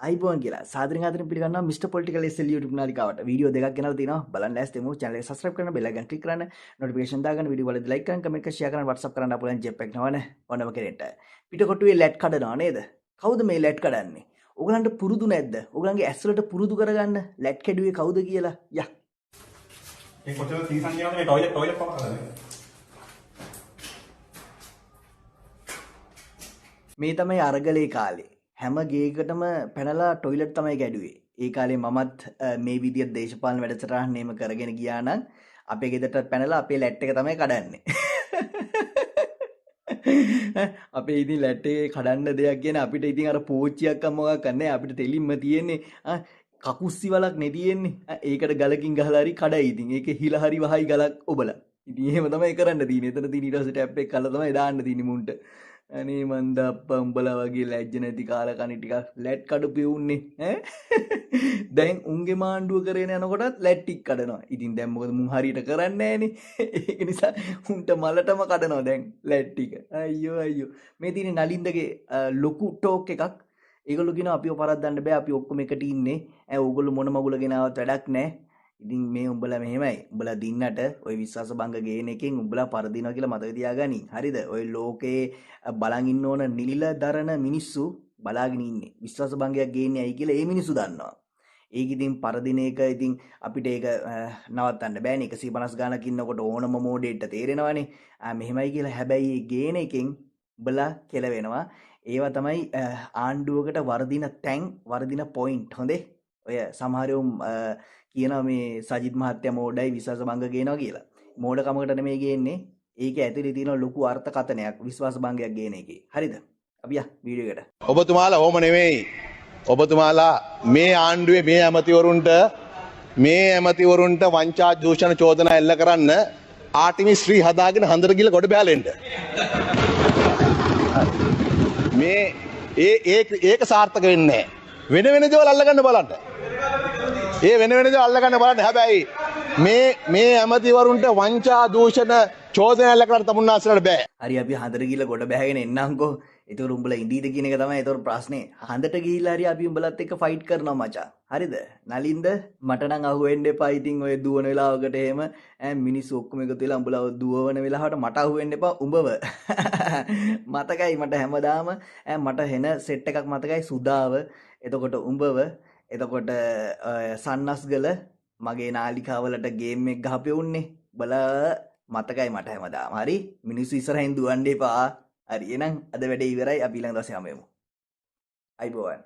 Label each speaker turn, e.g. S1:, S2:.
S1: අයිබෝන් කියලා සාදරයෙන් ආදරයෙන් පිළිගන්නවා මිස්ටර් පොලිටිකල් SL YouTube නාලිකාවට. වීඩියෝ දෙකක් ගෙනල්ලා තිනවා. බලන්න ලෑස්ති වෙමු. channel එක subscribe කරන්න, bell icon click කරන්න, notification දාගන්න, වීඩියෝ වලදී like කරන්න, comment කරන්න, share කරන්න, WhatsApp කරන්න අපලන් ජෙප් එකක් නවනේ. ඔන්නම කෙරෙන්න. පිටකොටුවේ ලැට් කඩනවා නේද? කවුද මේ ලැට් කඩන්නේ? ඔයගලන්ට පුරුදු නැද්ද? ඔයගලන්ගේ ඇස් වලට පුරුදු කරගන්න ලැට් කැඩුවේ කවුද කියලා. යා.
S2: මේ කොච්චර සීසන් කියනවද මේ ටොයිලට් කොහොමද කරන්නේ?
S1: මේ තමයි අරගලේ කාලේ. හැම ගේකටම පැනලා ටොයිලට් තමයි ගැඩුවේ. ඒ කාලේ මමත් මේ විදිහට දේශපාලන වැඩසටහන් එහෙම කරගෙන ගියා නම් අපේ ගෙදරට පැනලා අපේ ලැට් එක තමයි කඩන්නේ. අපේ ඉතින් ලැට් එකේ කඩන්න දෙයක් කියන අපිට ඉතින් අර පෝච්චියක් මොකක් නැහැ අපිට තෙලින්ම තියෙන්නේ කකුස්සි වලක් නේ තියෙන්නේ. ඒකට ගලකින් ගහලා හරි කඩයි ඉතින්. ඒකේ හිල හරි වහයි ගලක් ඔබලා. ඉතින් එහෙම තමයි කරන්න තියෙන්නේ. එතන තියෙන ඊට පස්සේ ටැප් එක කළා තමයි දාන්න තියෙන්නේ මුන්ට. අනේ මන්ද අප්පා උඹලා වගේ ලැජ්ජ නැති කාලා කණි ටිකක් ලැට් කඩු පියුන්නේ ඈ දැන් උන්ගේ මාණ්ඩුව කරගෙන යනකොටත් ලැට් ටික කඩනවා. ඉතින් දැන් මොකද මුන් හරියට කරන්නේ නැහනේ. ඒක නිසා උන්ට මලටම කඩනවා දැන් ලැට් ටික. අයියෝ අයියෝ. මේ තියෙන නලින්දගේ ලොකු ටෝක් එකක්. ඒගොල්ලෝ කියනවා අපිව පරද්දන්න බෑ අපි ඔක්කොම එකට ඉන්නේ. ඕගොල්ලෝ මොන මගුල ගෙනාවත් වැඩක් නැහැ. ඉතින් මේ උඹලා මෙහෙමයි. උඹලා දින්නට ওই විශ්වාස භංග ගේන එකෙන් උඹලා පරදිනවා කියලා මතක තියාගනි. හරිද? ওই ලෝකේ බලන් ඉන්න ඕන නිලිල දරන මිනිස්සු බලාගෙන ඉන්නේ. විශ්වාස භංගයක් ගේන්නේ ඇයි කියලා ඒ මිනිස්සු දන්නවා. ඒක ඉතින් පරදින එක ඉතින් අපිට ඒක නවත්තන්න බෑනේ. 150 ගානක් ඉන්නකොට ඕනම මෝඩෙට තේරෙනවානේ. මෙහෙමයි කියලා. හැබැයි ඒ ගේන එකෙන් උඹලා කෙලවෙනවා. ඒවා තමයි ආණ්ඩුවකට වර්ධින තැන් වර්ධින පොයින්ට්. හොඳේ. ඔය සමහරයෝ කියනවා මේ සජිත් මහත්තයා මෝඩයි විශ්වාස භංග ගේනවා කියලා. මෝඩකමකට නෙමෙයි ගේන්නේ. ඒක ඇතුලේ තියෙන ලොකු අර්ථකථනයක් විශ්වාස භංගයක් ගේන එකේ. හරිද? අපි යා වීඩියෝ එකට.
S3: ඔබතුමාලා ඕම නෙමෙයි. ඔබතුමාලා මේ ආණ්ඩුවේ මේ ඇමතිවරුන්ට වංචා දූෂණ චෝදනා එල්ල කරන්න ආටිමිස් ශ්‍රී හදාගෙන හන්දර ගිල ගොඩ බැලෙන්න. මේ ඒක සාර්ථක වෙන්නේ නැහැ. වෙන දේවල් අල්ලගන්න බලන්න. ඒ වෙන දේවල් අල්ලගන්න බලන්න. හැබැයි මේ ඇමතිවරුන්ට වංචා දූෂණ චෝදනා එල්ල කරන්න තමුන්නාසලට බෑ.
S1: හරි අපි හන්දර ගිහලා ගොඩ බැහැගෙන එන්නම්කෝ. ඒතර උඹලා ඉඳීද කියන එක තමයි ඒතර ප්‍රශ්නේ. හන්දට ගිහිල්ලා හරි අපි උඹලත් එක්ක ෆයිට් කරනවා මචං. හරිද? නලින්ද මට නම් අහුවෙන්න එපා. ඉතින් ඔය දුවන වෙලාවකට එහෙම මිනිස්සු ඔක්කොම එකතු වෙලා උඹලා දුවවන වෙලාවට මට අහුවෙන්න එපා උඹව. මතකයි මට හැමදාම මට හෙන සෙට් එකක් මතකයි සුදාව. එතකොට උඹව එතකොට සන්නස්ගල මගේ නාලිකාවලට ගේම් එක ගහපෙවුන්නේ. බලා මතකයි මට හැමදාම. හරි? මිනිස්සු ඉස්සරහින් දුවන්න එපා. හරි එහෙනම් අද වැඩේ ඉවරයි අපි ඊළඟ දවසේ හමු වෙමු. අයිබෝවන්.